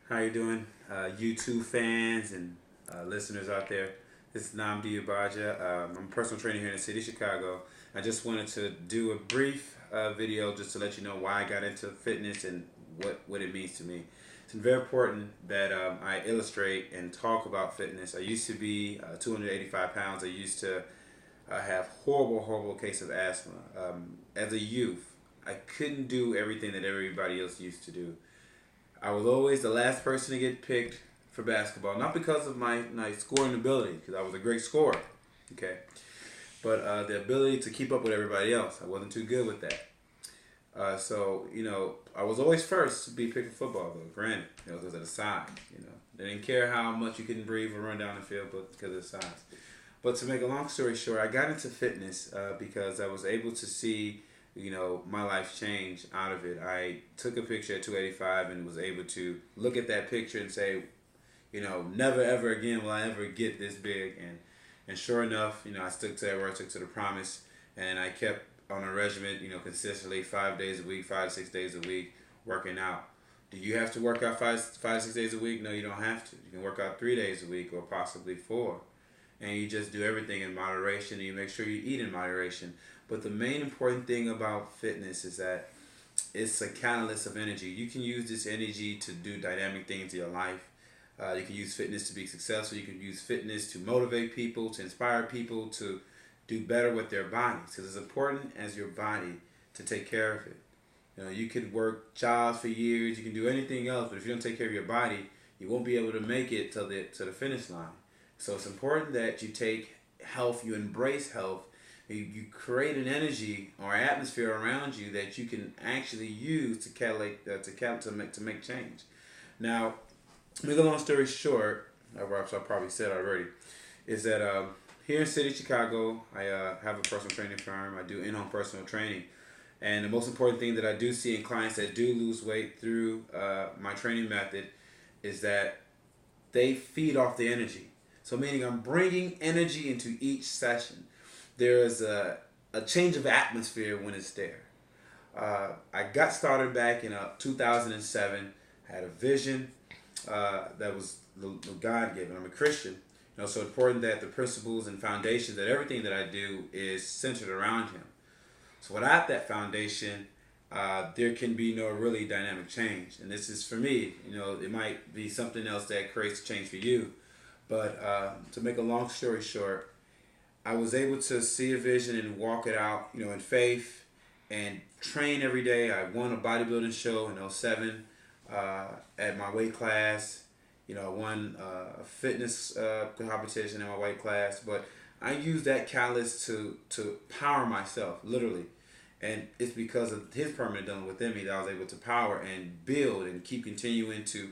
How you doing, YouTube fans and listeners out there? This is Nnamdi Ugbaja. I'm a personal trainer here in the city of Chicago. I just wanted to do a brief video just to let you know why I got into fitness and what it means to me. It's very important that I illustrate and talk about fitness. I used to be 285 pounds. I used to have horrible case of asthma. As a youth, I couldn't do everything that everybody else used to do. I was always the last person to get picked for basketball, not because of my scoring ability, because I was a great scorer, okay, but the ability to keep up with everybody else. I wasn't too good with that. So I was always first to be picked for football, though. Granted, because of the size. They didn't care how much you couldn't breathe or run down the field, but because of the size. But to make a long story short, I got into fitness because I was able to see my life changed out of it. I took a picture at 285 and was able to look at that picture and say, never ever again will I ever get this big. And sure enough, I stuck to that word, I stuck to the promise, and I kept on a regimen, consistently 5 days a week, 5 to 6 days a week, working out. Do you have to work out five to 6 days a week? No, you don't have to. You can work out 3 days a week or possibly four. And you just do everything in moderation, and you make sure you eat in moderation. But the main important thing about fitness is that it's a catalyst of energy. You can use this energy to do dynamic things in your life. You can use fitness to be successful. You can use fitness to motivate people, to inspire people to do better with their bodies. Because it's important as your body to take care of it. You can work jobs for years. You can do anything else, but if you don't take care of your body, you won't be able to make it to the finish line. So it's important that you take health, you embrace health, you create an energy or atmosphere around you that you can actually use to to make change. Now, to make a long story short, which I probably said already, is that here in the city of Chicago, I have a personal training firm. I do in-home personal training. And the most important thing that I do see in clients that do lose weight through my training method is that they feed off the energy. So meaning I'm bringing energy into each session. There is a change of atmosphere when it's there. I got started back in 2007. Had a vision that was God given. I'm a Christian, so important that the principles and foundations that everything that I do is centered around Him. So without that foundation, there can be no really dynamic change. And this is for me. It might be something else that creates change for you. But to make a long story short, I was able to see a vision and walk it out, in faith and train every day. I won a bodybuilding show in '07 at my weight class. I won a fitness competition in my weight class. But I used that catalyst to power myself, literally. And it's because of His permanent done within me that I was able to power and build and keep continuing to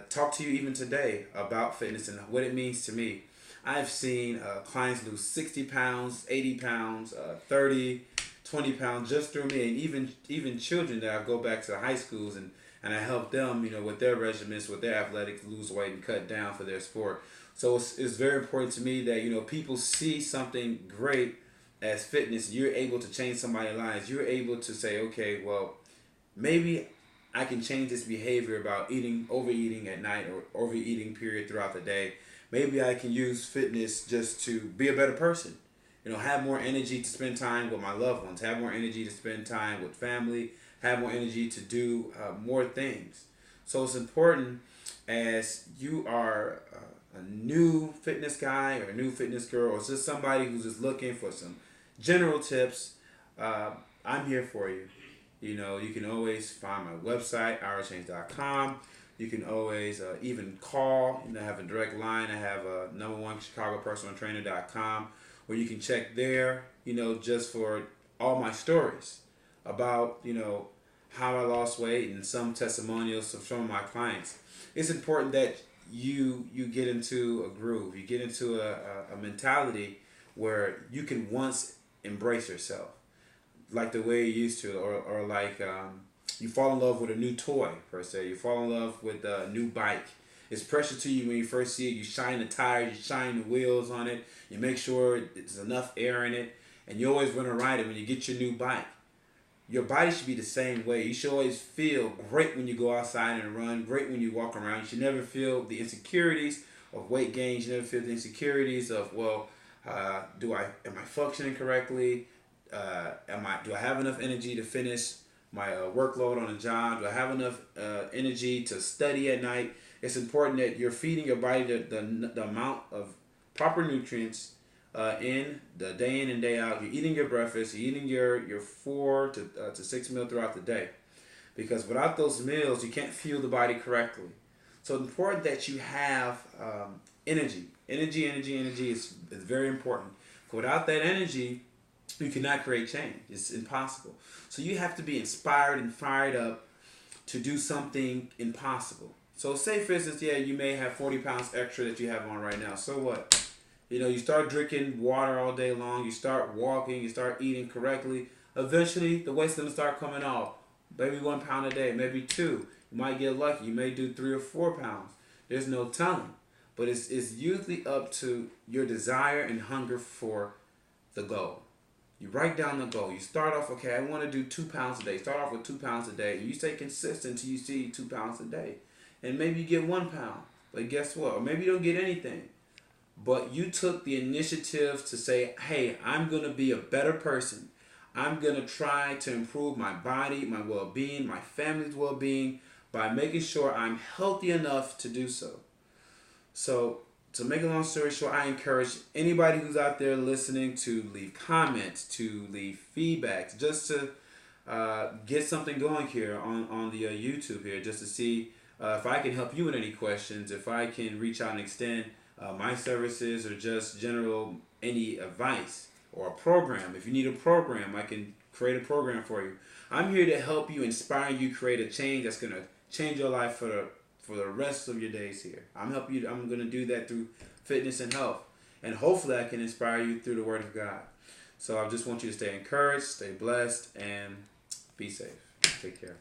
talk to you even today about fitness and what it means to me. I've seen clients lose 60 pounds, 80 pounds, 30, 20 pounds just through me, and even children that I go back to the high schools and I help them, with their regimens, with their athletics, lose weight and cut down for their sport. So it's very important to me that, people see something great as fitness. You're able to change somebody's lives. You're able to say, okay, well, maybe I can change this behavior about overeating at night or overeating period throughout the day. Maybe I can use fitness just to be a better person. Have more energy to spend time with my loved ones. Have more energy to spend time with family. Have more energy to do more things. So it's important as you are a new fitness guy or a new fitness girl or just somebody who's just looking for some general tips. I'm here for you. You can always find my website, ourchange.com. You can always even call. I have a direct line. I have a number one ChicagoPersonalTrainer.com, where you can check there, just for all my stories about, how I lost weight and some testimonials of some of my clients. It's important that you get into a groove. You get into a mentality where you can once embrace yourself like the way you used to, or like you fall in love with a new toy, per se. You fall in love with a new bike. It's precious to you when you first see it. You shine the tires, you shine the wheels on it, you make sure there's enough air in it, and you always want to ride it when you get your new bike. your body should be the same way. You should always feel great when you go outside and run, great when you walk around. You should never feel the insecurities of weight gain. You should never feel the insecurities of, well, am I functioning correctly? Do I have enough energy to finish my workload on a job? Do I have enough energy to study at night? It's important that you're feeding your body the amount of proper nutrients in the day in and day out. You're eating your breakfast. You're eating your 4 to 6 meals throughout the day, because without those meals, you can't fuel the body correctly. So it's important that you have energy. Energy is very important. Without that energy, you cannot create change. It's impossible. So you have to be inspired and fired up to do something impossible. So say, for instance, you may have 40 pounds extra that you have on right now. So what? You start drinking water all day long. You start walking. You start eating correctly. Eventually, the weight's going to start coming off. Maybe 1 pound a day, maybe 2. You might get lucky. You may do 3 or 4 pounds. There's no telling. But it's usually up to your desire and hunger for the goal. You write down the goal. You start off, okay, I want to do 2 pounds a day. Start off with 2 pounds a day. And you stay consistent until you see 2 pounds a day. And maybe you get 1 pound. But guess what? Or maybe you don't get anything. But you took the initiative to say, hey, I'm going to be a better person. I'm going to try to improve my body, my well-being, my family's well-being by making sure I'm healthy enough to do so. So, to make a long story short, I encourage anybody who's out there listening to leave comments, to leave feedback, just to get something going here on the YouTube here, just to see if I can help you with any questions, if I can reach out and extend my services, or just general any advice or a program. If you need a program, I can create a program for you. I'm here to help you, inspire you, create a change that's going to change your life for the rest of your days here. I'm going to do that through fitness and health. And hopefully I can inspire you through the Word of God. So I just want you to stay encouraged, stay blessed, and be safe. Take care.